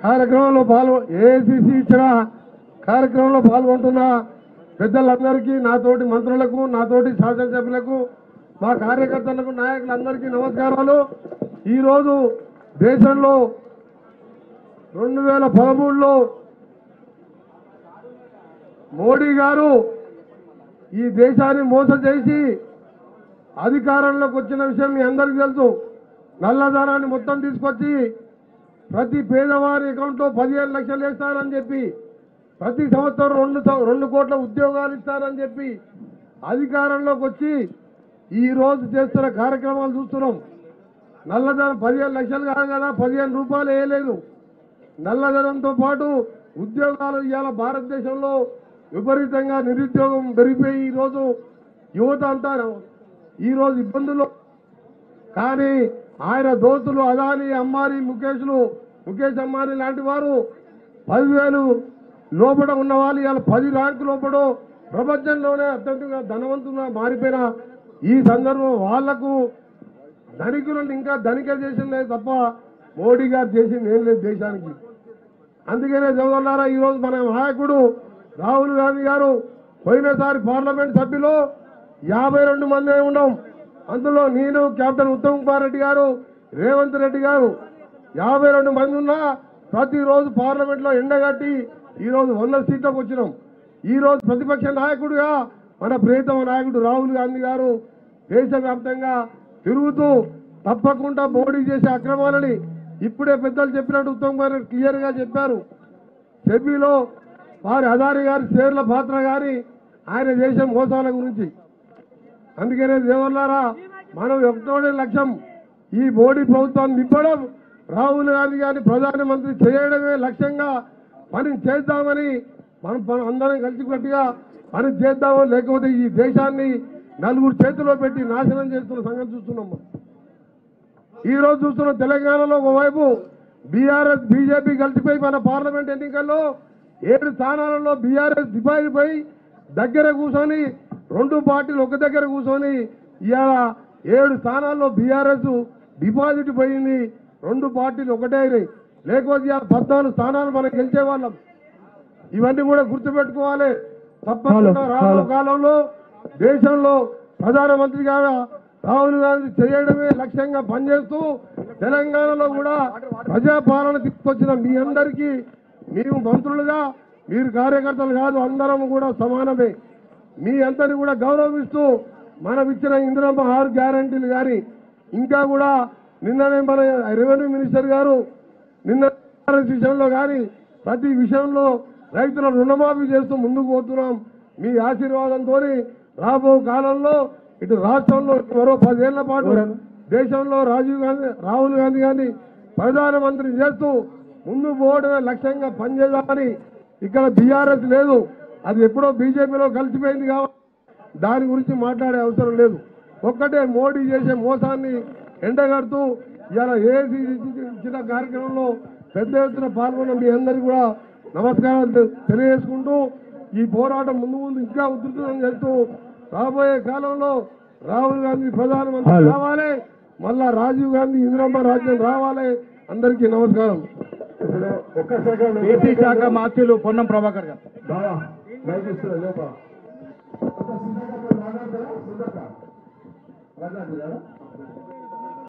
కార్యక్రమంలో ఏఐసిసి ఇచ్చిన కార్యక్రమంలో పాల్గొంటున్న పెద్దలందరికీ, నాతోటి మంత్రులకు, నాతోటి శాసనసభ్యులకు, మా కార్యకర్తలకు, నాయకులందరికీ నమస్కారాలు. ఈరోజు దేశంలో 2013లో మోడీ గారు ఈ దేశాన్ని మోసం చేసి అధికారంలోకి వచ్చిన విషయం మీ అందరికీ తెలుసు. నల్లధనాన్ని మొత్తం తీసుకొచ్చి ప్రతి పేదవారి అకౌంట్లో 15 లక్షలు వేస్తారని చెప్పి, ప్రతి సంవత్సరం 2 కోట్ల ఉద్యోగాలు ఇస్తారని చెప్పి అధికారంలోకి వచ్చి ఈ రోజు చేస్తున్న కార్యక్రమాలు చూస్తున్నాం. నల్లధనం 15 లక్షలు కాదు కదా, 15 రూపాయలు వేయలేదు. నల్లధనంతో పాటు ఉద్యోగాలు ఇవాళ భారతదేశంలో విపరీతంగా నిరుద్యోగం పెరిగిపోయి ఈరోజు యువత అంతా ఈరోజు ఇబ్బందులు. కానీ ఆయన దోస్తులు అదానీ, అంబానీ, ముఖేష్ అంబానీ లాంటి వారు 10,000 లోపల ఉన్న వాళ్ళు ఇవాళ 10 ర్యాంకు లోపల ప్రపంచంలోనే అత్యంత ధనవంతులుగా మారిపోయిన ఈ సందర్భం వాళ్లకు ధనికులను ఇంకా ధనిక చేసింది లేదు తప్ప మోడీ గారు చేసింది ఏం లేదు దేశానికి. అందుకనే చదువులారా, ఈరోజు మన నాయకుడు రాహుల్ గాంధీ గారు పోయినసారి పార్లమెంట్ సభ్యులు 52 మంది ఉన్నాం. అందులో నేను, కెప్టెన్ ఉత్తమ్ కుమార్ రెడ్డి గారు, రేవంత్ రెడ్డి గారు 52 మంది ఉన్నా ప్రతిరోజు పార్లమెంట్లో ఎండగట్టి ఈరోజు 100 సీట్లకు వచ్చినాం. ఈరోజు ప్రతిపక్ష నాయకుడిగా మన ప్రియతమ నాయకుడు రాహుల్ గాంధీ గారు దేశవ్యాప్తంగా తిరుగుతూ తప్పకుండా మోడీ చేసే అక్రమాలని ఇప్పుడే పెద్దలు చెప్పినట్టు ఉత్తమ్ కుమార్ రెడ్డి క్లియర్గా చెప్పారు. సెబీలో వారి అదానీ గారి షేర్ల పాత్ర గారి ఆయన చేసే మోసాల గురించి. అందుకనే దేవుళ్ళారా, మనం ఒకటోడే లక్ష్యం ఈ మోడీ ప్రభుత్వాన్ని నింపడం, రాహుల్ గాంధీ గారిని ప్రధానమంత్రి చేయడమే లక్ష్యంగా పని చేద్దామని మనం అందరం కలిసికట్టుగా పని చేద్దామని, లేకపోతే ఈ దేశాన్ని నలుగురు చేతిలో పెట్టి నాశనం చేస్తున్న సంగతి చూస్తున్నాం. ఈరోజు చూస్తున్న తెలంగాణలో ఒకవైపు బీఆర్ఎస్ బీజేపీ కలిసిపోయి మన పార్లమెంట్ ఎన్నికల్లో 7 స్థానాలలో బీఆర్ఎస్ డిపాజిట్ పోయి దగ్గర కూర్చొని 2 పార్టీలు ఒక దగ్గర కూర్చొని ఇవాళ 7 స్థానాల్లో బీఆర్ఎస్ డిపాజిట్ పోయింది. 2 పార్టీలు ఒకటే అయినాయి. లేకపోతే ఇవాళ 14 స్థానాలు మనం గెలిచేవాళ్ళం. ఇవన్నీ కూడా గుర్తుపెట్టుకోవాలి. తప్పకుండా రాబోయే కాలంలో దేశంలో ప్రధానమంత్రిగా రాహుల్ గాంధీ చేయడమే లక్ష్యంగా పనిచేస్తూ తెలంగాణలో కూడా ప్రజాపాలన తీసుకొచ్చిన మీ అందరికీ, మేము మంత్రులుగా, మీరు కార్యకర్తలు కాదు, అందరం కూడా సమానమే. మీ అందరినీ కూడా గౌరవిస్తూ మనం ఇచ్చిన ఇందిరమ్మ 6 గ్యారంటీలు కానీ, ఇంకా కూడా నిన్ననే మన రెవెన్యూ మినిస్టర్ గారు నిన్న విషయంలో కానీ ప్రతి విషయంలో రైతుల రుణమాఫీ చేస్తూ ముందుకు పోతున్నాం. మీ ఆశీర్వాదంతో రాబో కాలంలో ఇటు రాష్ట్రంలో మరో 10 ఏళ్ల పాటు దేశంలో రాహుల్ గాంధీ గారిని ప్రధానమంత్రి చేస్తూ ముందు పోవడమే లక్ష్యంగా పనిచేద్దామని. ఇక్కడ బీఆర్ఎస్ లేదు, అది ఎప్పుడో బీజేపీలో కలిసిపోయింది కాబట్టి దాని గురించి మాట్లాడే అవసరం లేదు. ఒక్కటే మోడీ చేసే మోసాన్ని ఎండగడుతూ ఇవాళ ఏసీ ఇచ్చిన కార్యక్రమంలో పెద్ద ఎత్తున పాల్గొన్న మీ అందరికీ కూడా నమస్కారాలు తెలియజేసుకుంటూ ఈ పోరాటం ముందు ఇంకా ఉధృతం చేస్తూ రాబోయే కాలంలో రాహుల్ గాంధీ ప్రధానమంత్రి రావాలి, మళ్ళా రాజీవ్ గాంధీ ఇందిరమ్మ రాజ్యం రావాలి. అందరికీ నమస్కారం. ఏపీ శాఖ మంత్రులు పొన్నం ప్రభాకర్ గారు. మాట్లాడుతున్నారా